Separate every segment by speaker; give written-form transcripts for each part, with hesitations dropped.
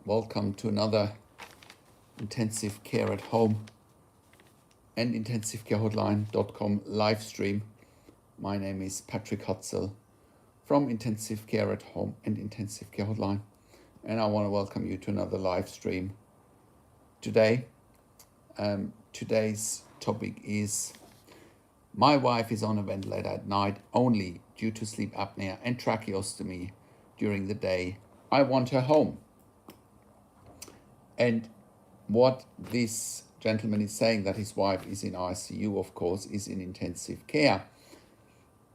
Speaker 1: Welcome to another intensive care at home and intensivecarehotline.com live stream. My name is Patrick Hutzel from Intensive Care at Home and Intensive Care Hotline, and I want to welcome you to another live stream today. Today's topic is: my wife is on a ventilator at night only due to sleep apnea and tracheostomy during the day. I want her home. And what this gentleman is saying, that his wife is in ICU, of course, is in intensive care.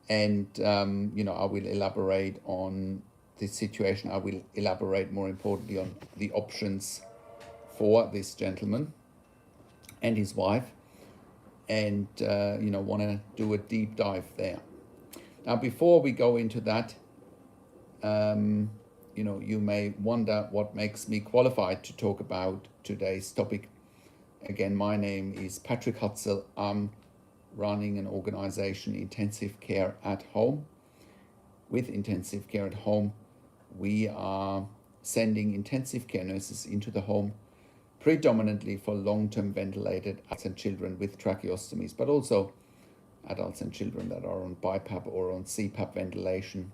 Speaker 1: And, I will elaborate on this situation. I will elaborate more importantly on the options for this gentleman and his wife. And, want to do a deep dive there. Now, before we go into that, you may wonder what makes me qualified to talk about today's topic. Again, my name is Patrick Hutzel. I'm running an organization, Intensive Care at Home. With Intensive Care at Home, we are sending intensive care nurses into the home, predominantly for long-term ventilated adults and children with tracheostomies, but also adults and children that are on BiPAP or on CPAP ventilation,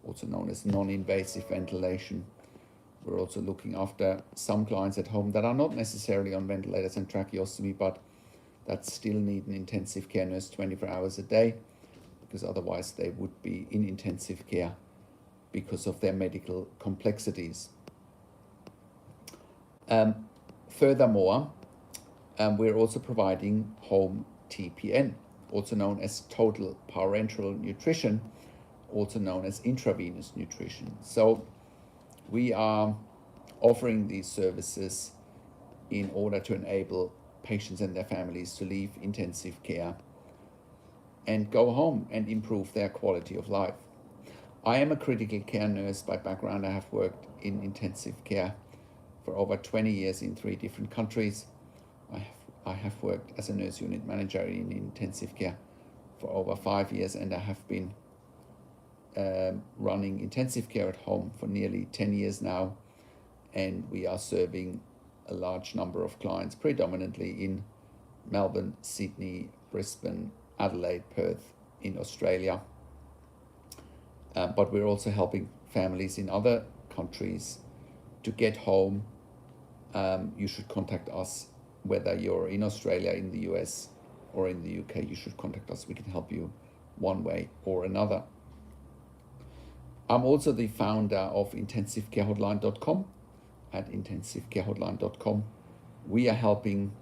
Speaker 1: also known as non-invasive ventilation. We're also looking after some clients at home that are not necessarily on ventilators and tracheostomy, but that still need an intensive care nurse 24 hours a day, because otherwise they would be in intensive care because of their medical complexities. Furthermore, we're also providing home TPN, also known as total parenteral nutrition, also known as intravenous nutrition. So we are offering these services in order to enable patients and their families to leave intensive care and go home and improve their quality of life. I am a critical care nurse by background. I have worked in intensive care for over 20 years in 3 different countries. I have worked as a nurse unit manager in intensive care for over 5 years, and I have been running intensive care at home for nearly 10 years now, and we are serving a large number of clients, predominantly in Melbourne, Sydney, Brisbane, Adelaide, Perth in Australia. But we're also helping families in other countries to get home. You should contact us, whether you're in Australia, in the US, or in the UK. You should contact us. We can help you one way or another. I'm also the founder of intensivecarehotline.com. At intensivecarehotline.com, we are helping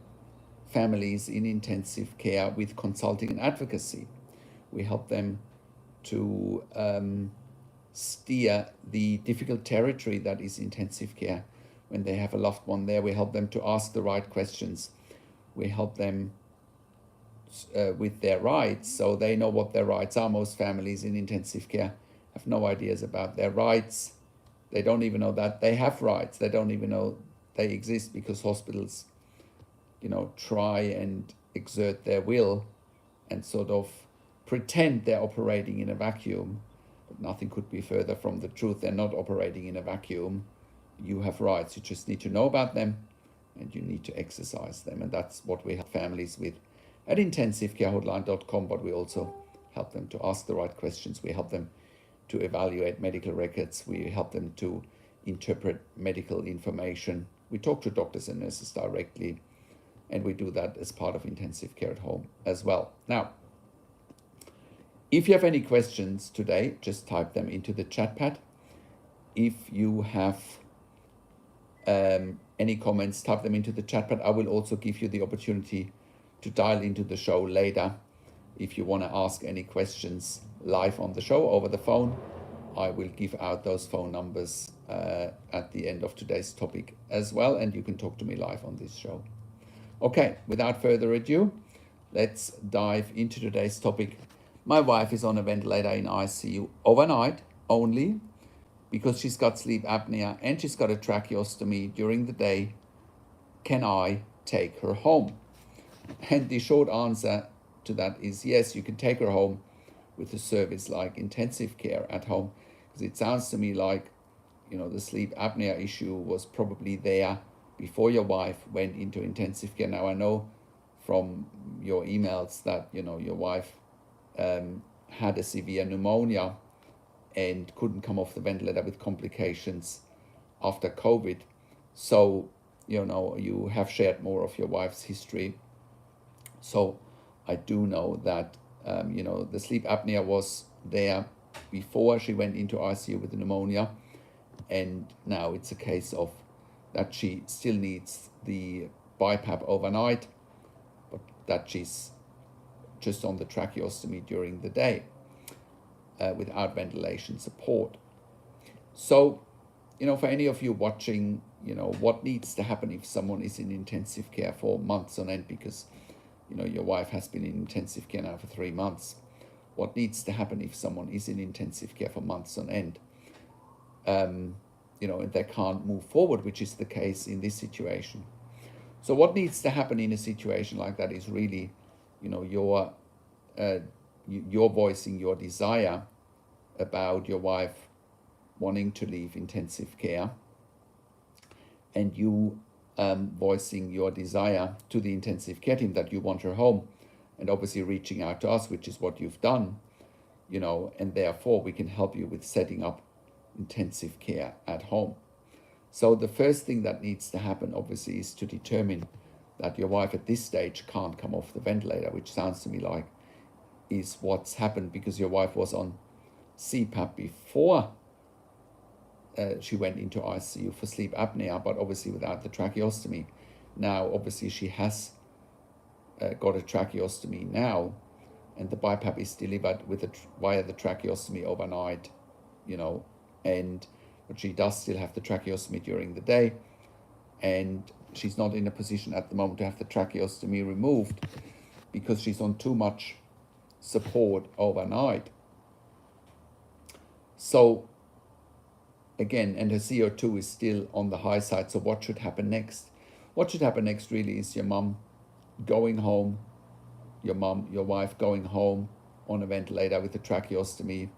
Speaker 1: families in intensive care with consulting and advocacy. We help them to steer the difficult territory that is intensive care. When they have a loved one there, we help them to ask the right questions. We help them with their rights, so they know what their rights are. Most families in intensive care have no ideas about their rights. They don't even know that they have rights. They don't even know they exist, because hospitals, try and exert their will and sort of pretend they're operating in a vacuum. But nothing could be further from the truth. They're not operating in a vacuum. You have rights. You just need to know about them, and you need to exercise them. And that's what we help families with at intensivecarehotline.com. But we also help them to ask the right questions. We help them to evaluate medical records. We help them to interpret medical information. We talk to doctors and nurses directly, and we do that as part of intensive care at home as well. Now, if you have any questions today, just type them into the chat pad. If you have any comments, type them into the chat pad. I will also give you the opportunity to dial into the show later. If you want to ask any questions live on the show over the phone, I will give out those phone numbers at the end of today's topic as well, and you can talk to me live on this show. Okay, without further ado, let's dive into today's topic. My wife is on a ventilator in ICU overnight only because she's got sleep apnea and she's got a tracheostomy during the day. Can I take her home? And the short answer to that is yes, you can take her home with a service like intensive care at home, because it sounds to me like the sleep apnea issue was probably there before your wife went into intensive care. Now I know from your emails that your wife had a severe pneumonia and couldn't come off the ventilator with complications after COVID. So you have shared more of your wife's history. So I do know that the sleep apnea was there before she went into ICU with the pneumonia, and now it's a case of that she still needs the BiPAP overnight, but that she's just on the tracheostomy during the day without ventilation support. So, for any of you watching, what needs to happen if someone is in intensive care for months on end, because your wife has been in intensive care now for 3 months. What needs to happen if someone is in intensive care for months on end? And they can't move forward, which is the case in this situation. So what needs to happen in a situation like that is really, you're voicing your desire about your wife wanting to leave intensive care, and you voicing your desire to the intensive care team that you want her home, and obviously reaching out to us, which is what you've done, and therefore we can help you with setting up intensive care at home. So the first thing that needs to happen, obviously, is to determine that your wife at this stage can't come off the ventilator, which sounds to me like is what's happened, because your wife was on CPAP before she went into ICU for sleep apnea, but obviously without the tracheostomy. Now, obviously, she has got a tracheostomy now, and the BiPAP is delivered via the tracheostomy overnight, but she does still have the tracheostomy during the day, and she's not in a position at the moment to have the tracheostomy removed because she's on too much support overnight. So again, and her CO2 is still on the high side. So what should happen next? What should happen next really is your mum going home, your wife going home on a ventilator with a tracheostomy,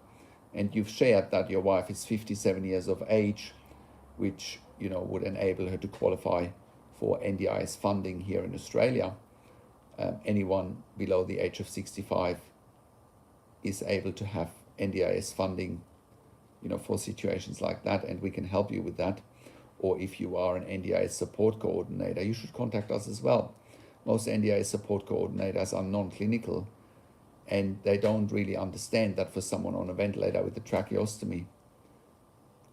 Speaker 1: and you've shared that your wife is 57 years of age, which would enable her to qualify for NDIS funding here in Australia. Anyone below the age of 65 is able to have NDIS funding, for situations like that, and we can help you with that. Or if you are an NDIS support coordinator, you should contact us as well. Most NDIS support coordinators are non-clinical, and they don't really understand that for someone on a ventilator with a tracheostomy,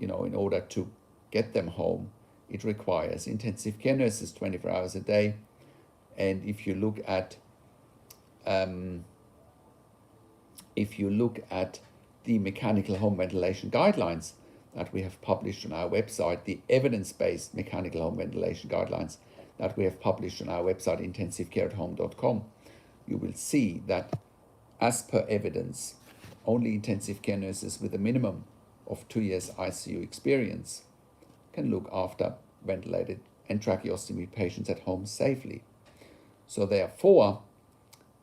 Speaker 1: in order to get them home, it requires intensive care nurses 24 hours a day. And if you look at the mechanical home ventilation guidelines that we have published on our website, the evidence-based mechanical home ventilation guidelines that we have published on our website, intensivecareathome.com, you will see that as per evidence, only intensive care nurses with a minimum of 2 years ICU experience can look after ventilated and tracheostomy patients at home safely. So therefore,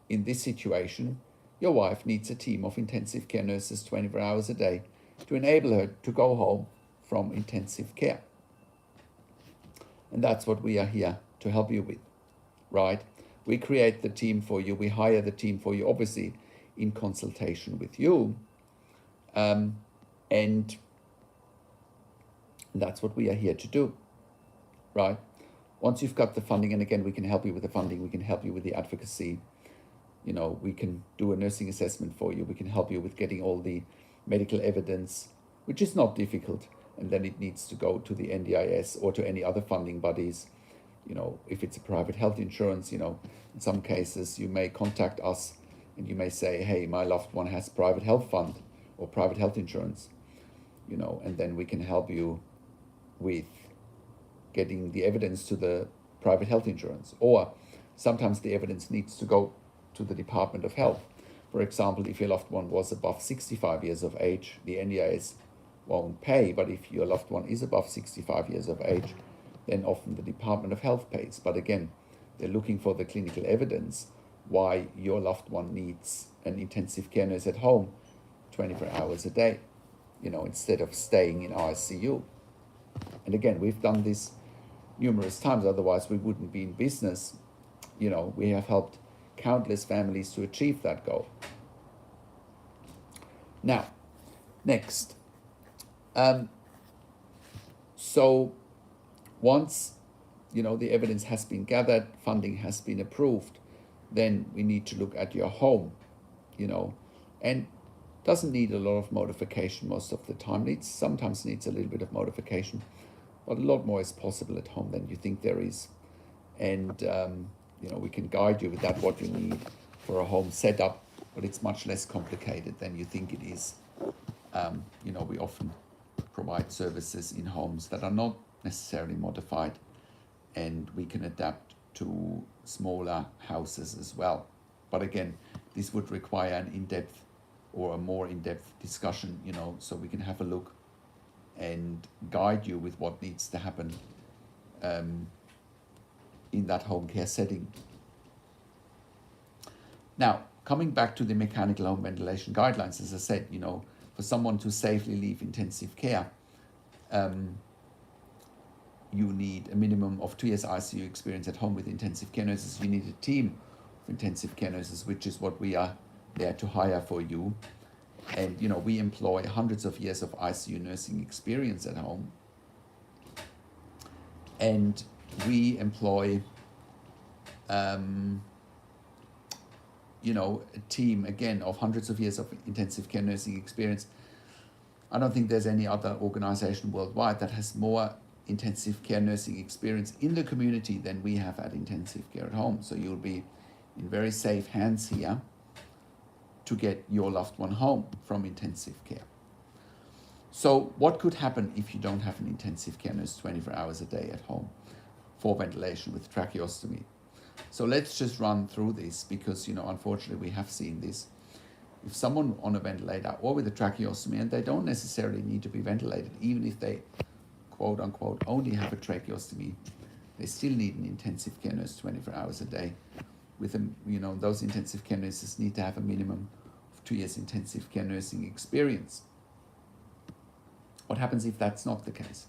Speaker 1: in this situation, your wife needs a team of intensive care nurses 24 hours a day to enable her to go home from intensive care. And that's what we are here to help you with, right? We create the team for you. We hire the team for you, obviously, in consultation with you. And that's what we are here to do, right? Once you've got the funding, and again, we can help you with the funding, we can help you with the advocacy. We can do a nursing assessment for you. We can help you with getting all the medical evidence, which is not difficult. And then it needs to go to the NDIS or to any other funding bodies. If it's a private health insurance, in some cases you may contact us and you may say, hey, my loved one has private health fund or private health insurance, and then we can help you with getting the evidence to the private health insurance. Or sometimes the evidence needs to go to the Department of Health. For example, if your loved one was above 65 years of age, the NDIS won't pay, but if your loved one is above 65 years of age, then often the Department of Health pays. But again, they're looking for the clinical evidence why your loved one needs an intensive care nurse at home 24 hours a day, instead of staying in ICU. And again, we've done this numerous times, otherwise we wouldn't be in business. We have helped countless families to achieve that goal. Now, next. So once, the evidence has been gathered, funding has been approved, then we need to look at your home, and doesn't need a lot of modification most of the time. Sometimes needs a little bit of modification, but a lot more is possible at home than you think there is. And, we can guide you with that, what you need for a home setup, but it's much less complicated than you think it is. We often provide services in homes that are not necessarily modified, and we can adapt to smaller houses as well. But again, this would require an in-depth or a more in-depth discussion, so we can have a look and guide you with what needs to happen in that home care setting. Now, coming back to the mechanical home ventilation guidelines, as I said, for someone to safely leave intensive care, you need a minimum of 2 years ICU experience at home with intensive care nurses. You need a team of intensive care nurses, which is what we are there to hire for you. And, we employ hundreds of years of ICU nursing experience at home. And we employ, a team, again, of hundreds of years of intensive care nursing experience. I don't think there's any other organization worldwide that has more intensive care nursing experience in the community than we have at intensive care at home. So you'll be in very safe hands here to get your loved one home from intensive care. So what could happen if you don't have an intensive care nurse 24 hours a day at home for ventilation with tracheostomy? So let's just run through this because, unfortunately we have seen this. If someone on a ventilator or with a tracheostomy, and they don't necessarily need to be ventilated, even if they, quote unquote, only have a tracheostomy, they still need an intensive care nurse 24 hours a day. With those intensive care nurses need to have a minimum of 2 years intensive care nursing experience. What happens if that's not the case?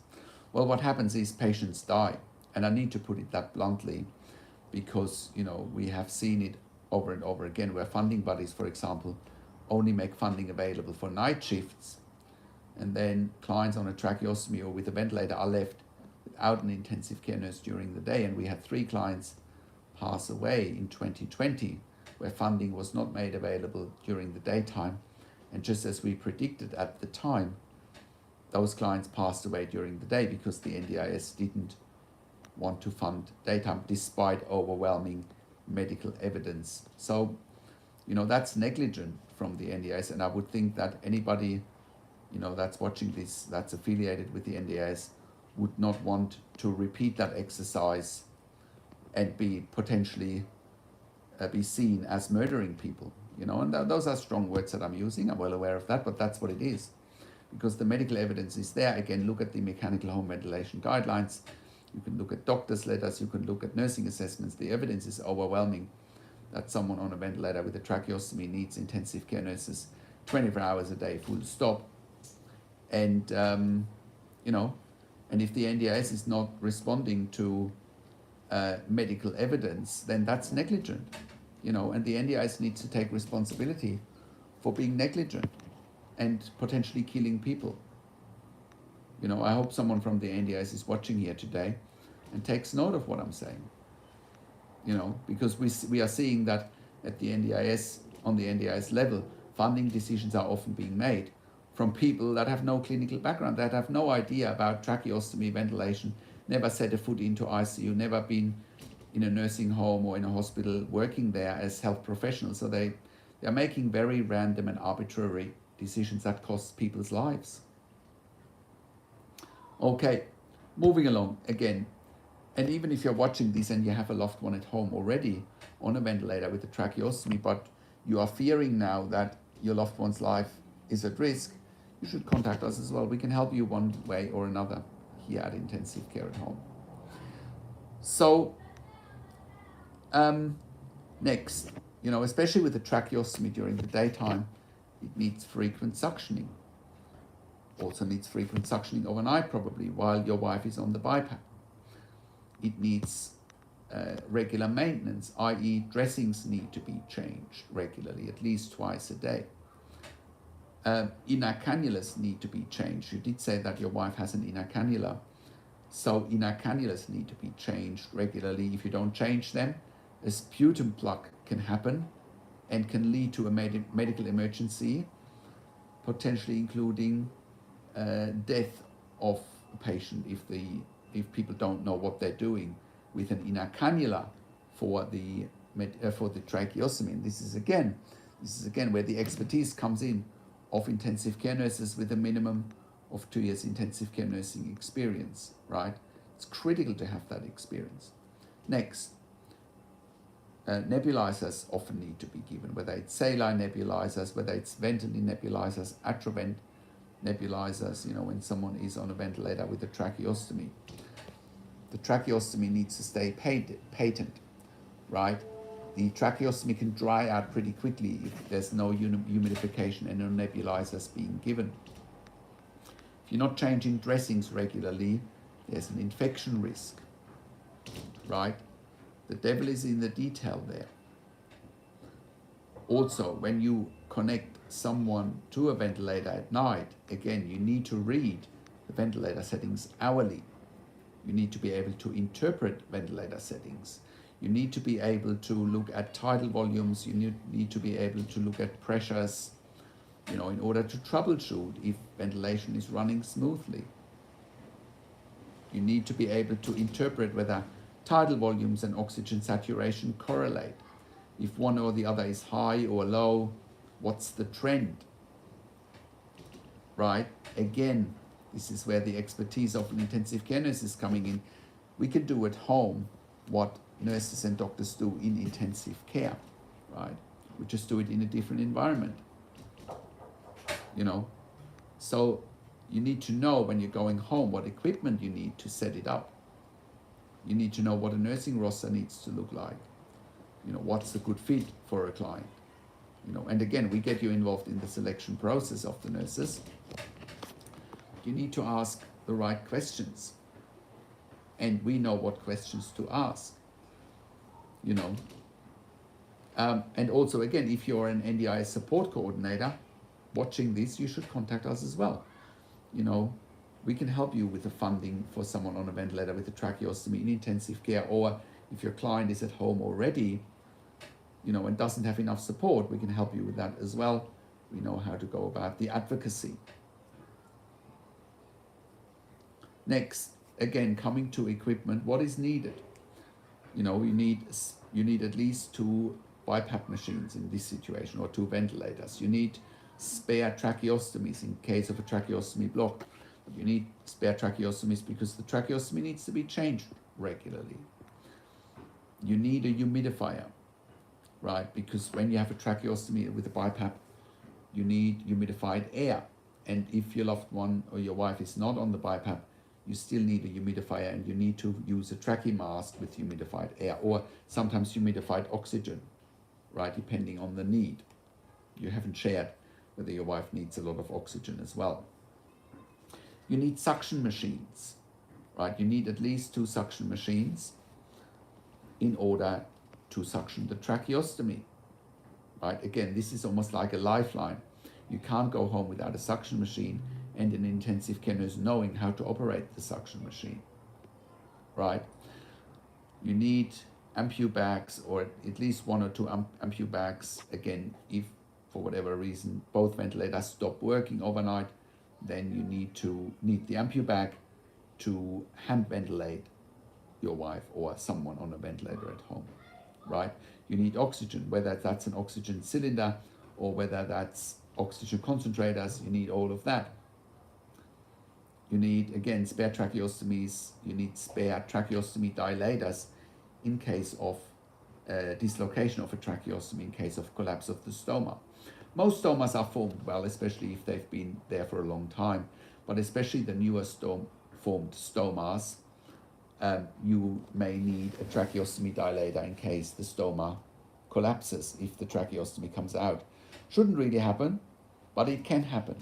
Speaker 1: Well, what happens is patients die. And I need to put it that bluntly because, we have seen it over and over again where funding bodies, for example, only make funding available for night shifts. And then clients on a tracheostomy or with a ventilator are left without an intensive care nurse during the day. And we had 3 clients pass away in 2020 where funding was not made available during the daytime. And just as we predicted at the time, those clients passed away during the day because the NDIS didn't want to fund daytime despite overwhelming medical evidence. So, that's negligent from the NDIS, and I would think that anybody, that's watching this, that's affiliated with the NDIS, would not want to repeat that exercise and be potentially be seen as murdering people, and those are strong words that I'm using, I'm well aware of that, but that's what it is. Because the medical evidence is there. Again, look at the mechanical home ventilation guidelines. You can look at doctor's letters, you can look at nursing assessments. The evidence is overwhelming that someone on a ventilator with a tracheostomy needs intensive care nurses 24 hours a day, full stop. And, and if the NDIS is not responding to medical evidence, then that's negligent, and the NDIS needs to take responsibility for being negligent and potentially killing people. I hope someone from the NDIS is watching here today and takes note of what I'm saying. Because we are seeing that at the NDIS, on the NDIS level, funding decisions are often being made from people that have no clinical background, that have no idea about tracheostomy ventilation, never set a foot into ICU, never been in a nursing home or in a hospital working there as health professionals. So they are making very random and arbitrary decisions that cost people's lives. Okay, moving along again. And even if you're watching this and you have a loved one at home already on a ventilator with a tracheostomy, but you are fearing now that your loved one's life is at risk, you should contact us as well. We can help you one way or another here at Intensive Care at Home. So, next, especially with the tracheostomy during the daytime, it needs frequent suctioning. Also needs frequent suctioning overnight probably while your wife is on the BiPAP. It needs regular maintenance, i.e. dressings need to be changed regularly, at least twice a day. Inner cannulas need to be changed. You did say that your wife has an inner cannula. So inner cannulas need to be changed regularly. If you don't change them, a sputum plug can happen and can lead to a medical emergency, potentially including death of a patient if people don't know what they're doing with an inner cannula for the tracheostomy. And this is again where the expertise comes in of intensive care nurses with a minimum of 2 years intensive care nursing experience, right? It's critical to have that experience. Next, nebulizers often need to be given, whether it's saline nebulizers, whether it's ventilator nebulizers, atrovent nebulizers, when someone is on a ventilator with a tracheostomy. The tracheostomy needs to stay patent, right? The tracheostomy can dry out pretty quickly if there's no humidification and no nebulizers being given. If you're not changing dressings regularly, there's an infection risk, right? The devil is in the detail there. Also, when you connect someone to a ventilator at night, again, you need to read the ventilator settings hourly. You need to be able to interpret ventilator settings. You need to be able to look at tidal volumes. You need to be able to look at pressures, in order to troubleshoot if ventilation is running smoothly. You need to be able to interpret whether tidal volumes and oxygen saturation correlate. If one or the other is high or low, what's the trend? Right? Again, this is where the expertise of an intensive care nurse is coming in. We can do at home what nurses and doctors do in intensive care, right? We just do it in a different environment, So you need to know when you're going home what equipment you need to set it up. You need to know what a nursing roster needs to look like. What's the good fit for a client. And again, we get you involved in the selection process of the nurses. You need to ask the right questions. And we know what questions to ask. And also, again, if you're an NDIS support coordinator watching this, you should contact us as well. We can help you with the funding for someone on a ventilator with a tracheostomy in intensive care, or if your client is at home already, and doesn't have enough support, we can help you with that as well. We know how to go about the advocacy. Next, again, coming to equipment, what is needed? You need at least 2 BiPAP machines in this situation, or 2 ventilators. You need spare tracheostomies in case of a tracheostomy block. You need spare tracheostomies because the tracheostomy needs to be changed regularly. You need a humidifier, right? Because when you have a tracheostomy with a BiPAP, you need humidified air. And if your loved one or your wife is not on the BiPAP, you still need a humidifier, and you need to use a trachea mask with humidified air, or sometimes humidified oxygen, right? Depending on the need. You haven't shared whether your wife needs a lot of oxygen as well. You need suction machines, right? You need at least 2 suction machines in order to suction the tracheostomy, right? Again, this is almost like a lifeline. You can't go home without a suction machine and an intensive care nurse knowing how to operate the suction machine, right? You need ampu bags, or at least 1 or 2 ampu bags. Again, if for whatever reason both ventilators stop working overnight, then you need the ampu bag to hand ventilate your wife or someone on a ventilator at home, right? You need oxygen, whether that's an oxygen cylinder or whether that's oxygen concentrators. You need all of that. You need, again, spare tracheostomies. You need spare tracheostomy dilators in case of dislocation of a tracheostomy, in case of collapse of the stoma. Most stomas are formed well, especially if they've been there for a long time, but especially the newer formed stomas, you may need a tracheostomy dilator in case the stoma collapses, if the tracheostomy comes out. Shouldn't really happen, but it can happen,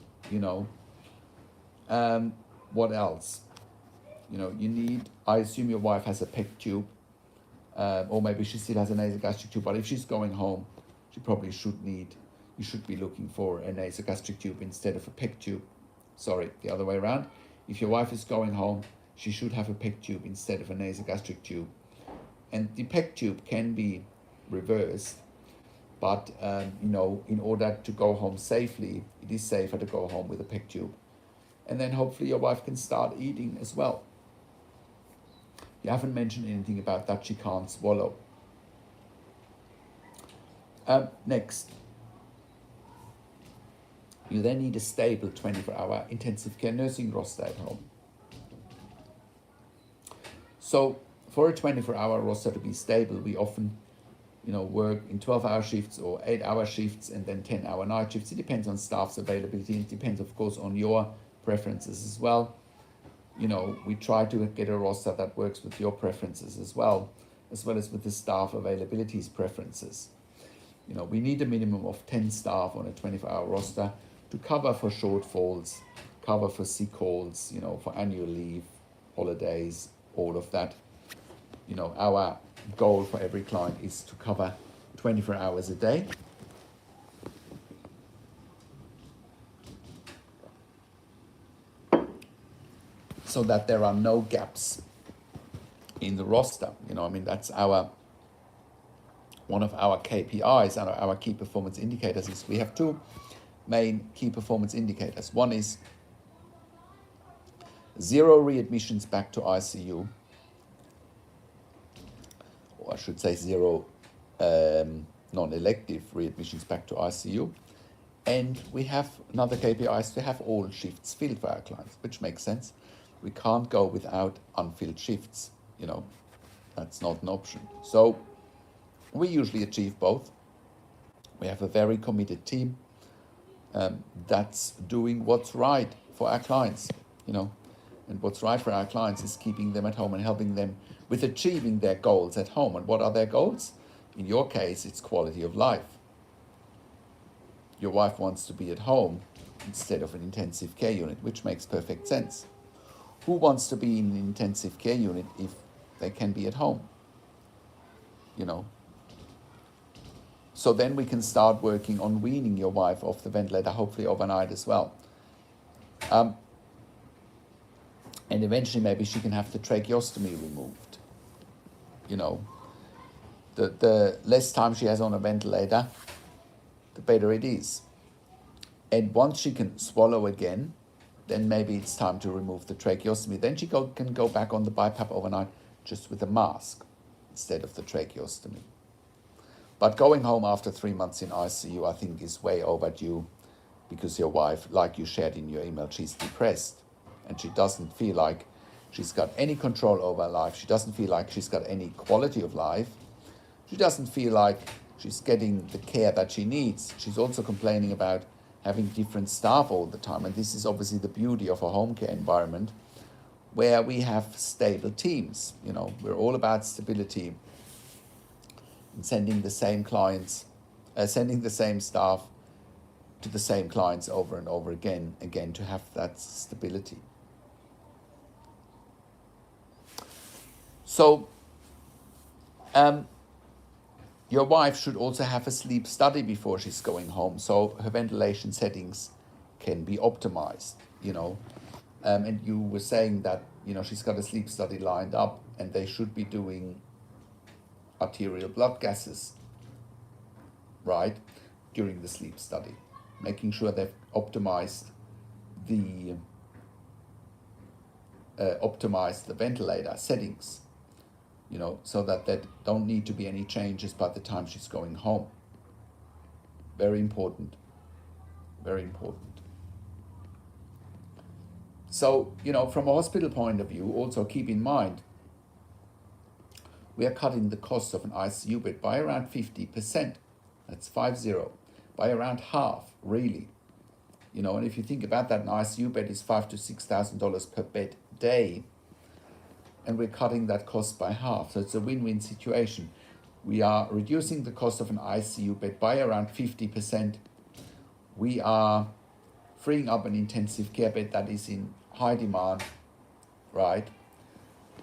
Speaker 1: What else? You need, I assume your wife has a PEG tube, or maybe she still has a nasogastric tube, but if she's going home, she probably you should be looking for a nasogastric tube instead of a PEG tube. Sorry, the other way around. If your wife is going home, she should have a PEG tube instead of a nasogastric tube. And the PEG tube can be reversed, but in order to go home safely, it is safer to go home with a PEG tube. And then hopefully your wife can start eating as well. You haven't mentioned anything about that she can't swallow. Next, you then need a stable 24-hour intensive care nursing roster at home. So for a 24-hour roster to be stable, we often work in 12-hour shifts or 8-hour shifts and then 10-hour night shifts. It depends on staff's availability. It depends, of course, on your preferences as well. We try to get a roster that works with your preferences as well as with the staff availability's preferences. We need a minimum of 10 staff on a 24-hour roster to cover for shortfalls, cover for sick calls, for annual leave, holidays, all of that. Our goal for every client is to cover 24 hours a day. So that there are no gaps in the roster. That's one of our KPIs and our key performance indicators. Is we have two main key performance indicators. One is 0 readmissions back to ICU, or I should say 0 non-elective readmissions back to ICU. And we have another KPI is to have all shifts filled for our clients, which makes sense. We can't go without unfilled shifts, that's not an option. So we usually achieve both. We have a very committed team that's doing what's right for our clients, and what's right for our clients is keeping them at home and helping them with achieving their goals at home. And what are their goals? In your case, it's quality of life. Your wife wants to be at home instead of an intensive care unit, which makes perfect sense. Who wants to be in an intensive care unit if they can be at home? So then we can start working on weaning your wife off the ventilator, hopefully overnight as well. And eventually maybe she can have the tracheostomy removed. The less time she has on a ventilator, the better it is. And once she can swallow again, then maybe it's time to remove the tracheostomy. Then she can go back on the BiPAP overnight just with a mask instead of the tracheostomy. But going home after 3 months in ICU, I think, is way overdue, because your wife, like you shared in your email, she's depressed and she doesn't feel like she's got any control over her life. She doesn't feel like she's got any quality of life. She doesn't feel like she's getting the care that she needs. She's also complaining about having different staff all the time. And this is obviously the beauty of a home care environment where we have stable teams. We're all about stability and sending the same staff to the same clients over and over again to have that stability. So your wife should also have a sleep study before she's going home, so her ventilation settings can be optimized, and you were saying that, she's got a sleep study lined up and they should be doing arterial blood gases, right, during the sleep study, making sure they've optimized the ventilator settings, so that there don't need to be any changes by the time she's going home. Very important. Very important. So, from a hospital point of view, also keep in mind, we are cutting the cost of an ICU bed by around 50%. That's 50, by around half, really. And if you think about that, an ICU bed is $5,000 to $6,000 per bed day, and we're cutting that cost by half. So it's a win-win situation. We are reducing the cost of an ICU bed by around 50%. We are freeing up an intensive care bed that is in high demand, right?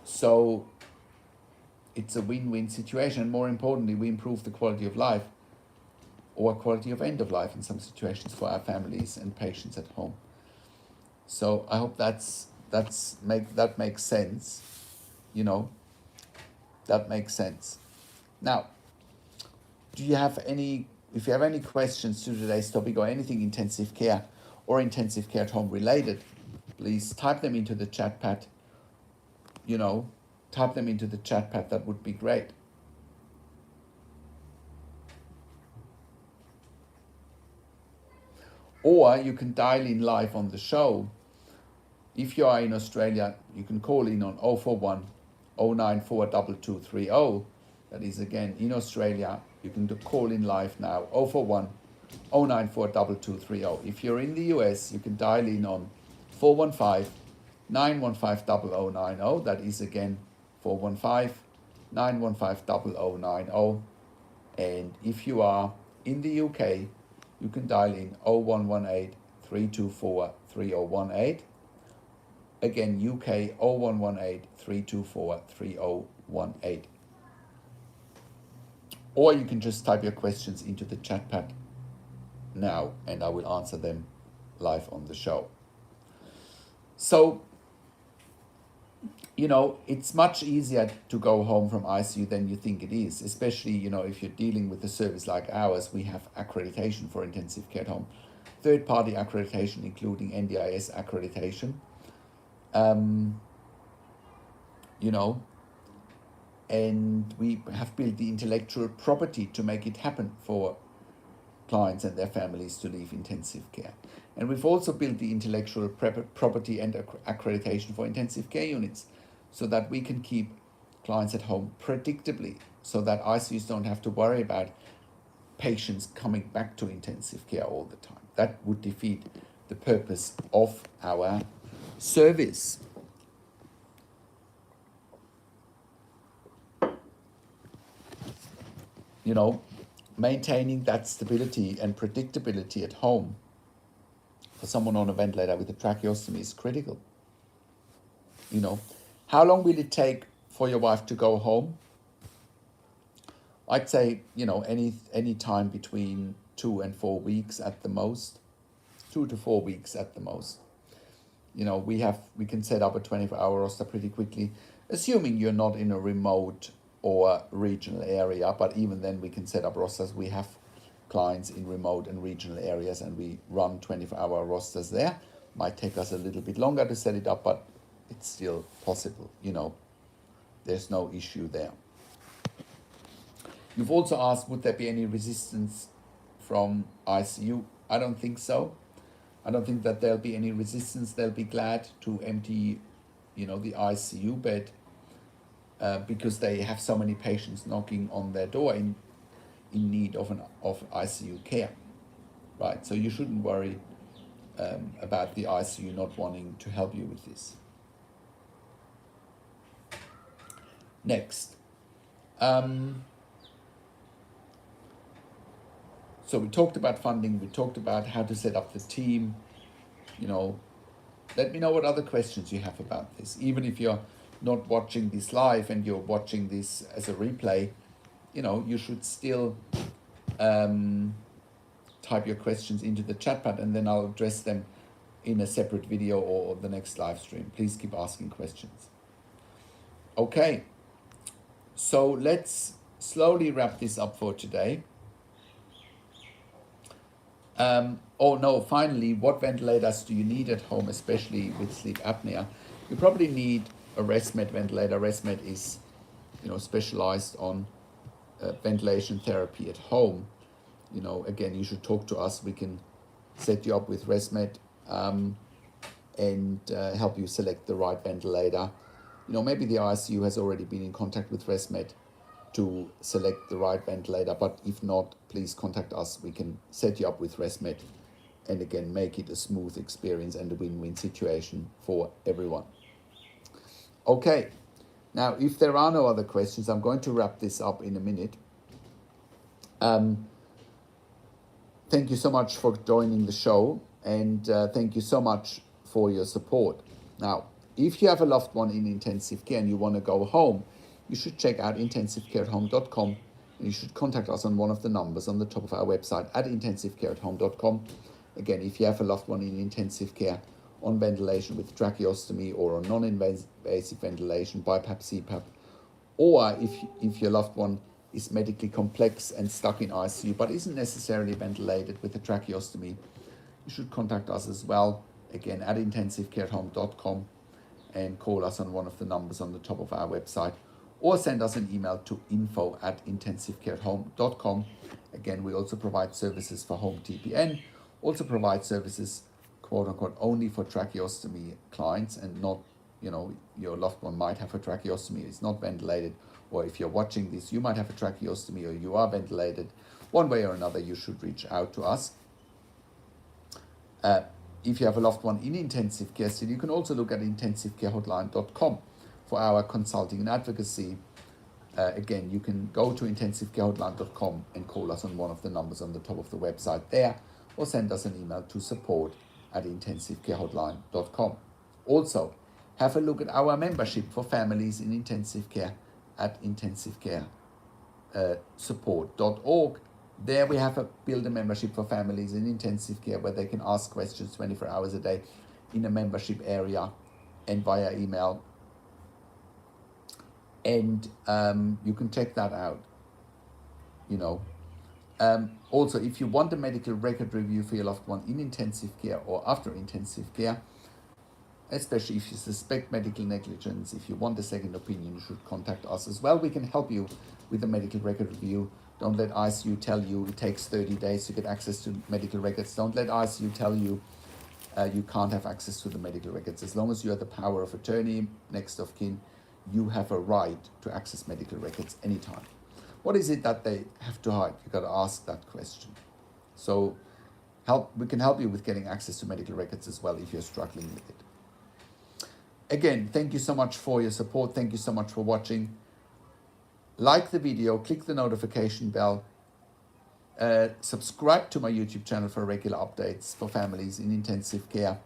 Speaker 1: So it's a win-win situation. And more importantly, we improve the quality of life or quality of end of life in some situations for our families and patients at home. So I hope that makes sense. You know, that makes sense. Now, if you have any questions to today's topic or anything intensive care or intensive care at home related, please type them into the chat pad. Type them into the chat pad. That would be great. Or you can dial in live on the show. If you are in Australia, you can call in on 041 094 2230. That is again in Australia. You can call in live now, 041 094 2230. If you're in the US, you can dial in on 415 915 0090. That is again 415 915 0090. And if you are in the UK, you can dial in 0118 324 3018. Again, UK 0118 324 3018. Or you can just type your questions into the chat pad now and I will answer them live on the show. So, it's much easier to go home from ICU than you think it is, especially, if you're dealing with a service like ours. We have accreditation for intensive care at home, third-party accreditation, including NDIS accreditation. And we have built the intellectual property to make it happen for clients and their families to leave intensive care. And we've also built the intellectual property and accreditation for intensive care units so that we can keep clients at home predictably, so that ICUs don't have to worry about patients coming back to intensive care all the time. That would defeat the purpose of our service. Maintaining that stability and predictability at home for someone on a ventilator with a tracheostomy is critical. How long will it take for your wife to go home? I'd say, any time between 2 and 4 weeks at the most. 2 to 4 weeks at the most. We can set up a 24-hour roster pretty quickly, assuming you're not in a remote or regional area, but even then we can set up rosters. We have clients in remote and regional areas and we run 24-hour rosters there. Might take us a little bit longer to set it up, but it's still possible. There's no issue there. You've also asked, would there be any resistance from ICU? I don't think so. I don't think that there'll be any resistance. They'll be glad to empty, the ICU bed because they have so many patients knocking on their door in need of ICU care, right? So you shouldn't worry about the ICU not wanting to help you with this. Next. So we talked about funding, we talked about how to set up the team. Let me know what other questions you have about this. Even if you're not watching this live and you're watching this as a replay, you should still type your questions into the chat pad and then I'll address them in a separate video or the next live stream. Please keep asking questions. Okay, so let's slowly wrap this up for today. Finally, what ventilators do you need at home, especially with sleep apnea? You probably need a ResMed ventilator. ResMed is, specialized on ventilation therapy at home. Again, you should talk to us. We can set you up with ResMed and help you select the right ventilator. Maybe the ICU has already been in contact with ResMed to select the right ventilator, but if not, please contact us. We can set you up with ResMed and again make it a smooth experience and a win-win situation for everyone. Okay, now if there are no other questions, I'm going to wrap this up in a minute. Thank you so much for joining the show and thank you so much for your support. Now, if you have a loved one in intensive care and you want to go home, you should check out intensivecareathome.com and you should contact us on one of the numbers on the top of our website at intensivecareathome.com. Again, if you have a loved one in intensive care on ventilation with tracheostomy or on non-invasive ventilation, BiPAP, CPAP, or if your loved one is medically complex and stuck in ICU but isn't necessarily ventilated with a tracheostomy, you should contact us as well, again at intensivecareathome.com, and call us on one of the numbers on the top of our website, or send us an email to info@intensivecareathome.com. Again, we also provide services for home TPN, also provide services quote unquote only for tracheostomy clients, and not, your loved one might have a tracheostomy, it's not ventilated, or if you're watching this, you might have a tracheostomy or you are ventilated. One way or another, you should reach out to us. If you have a loved one in intensive care, still, you can also look at intensivecarehotline.com for our consulting and advocacy. Again, you can go to intensivecarehotline.com and call us on one of the numbers on the top of the website there, or send us an email to support@intensivecarehotline.com. Also, have a look at our membership for families in intensive care at intensivecaresupport.org. There we have build a membership for families in intensive care where they can ask questions 24 hours a day in a membership area and via email. And you can check that out. Also, if you want a medical record review for your loved one in intensive care or after intensive care, especially if you suspect medical negligence, if you want a second opinion, you should contact us as well. We can help you with a medical record review. Don't let ICU tell you it takes 30 days to get access to medical records. Don't let ICU tell you you can't have access to the medical records. As long as you have the power of attorney, next of kin, you have a right to access medical records anytime. What is it that they have to hide? You got to ask that question. So we can help you with getting access to medical records as well if you're struggling with it. Again, thank you so much for your support. Thank you so much for watching. Like the video, click the notification bell, subscribe to my YouTube channel for regular updates for families in intensive care,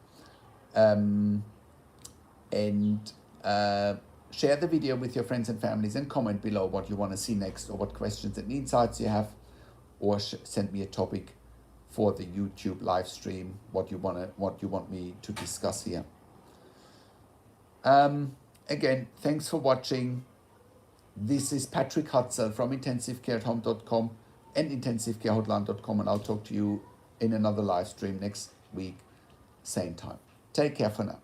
Speaker 1: and share the video with your friends and families, and comment below what you want to see next, or what questions and insights you have, or send me a topic for the YouTube live stream, what you want me to discuss here. Again, thanks for watching. This is Patrick Hutzel from intensivecareathome.com and intensivecarehotline.com, and I'll talk to you in another live stream next week, same time. Take care for now.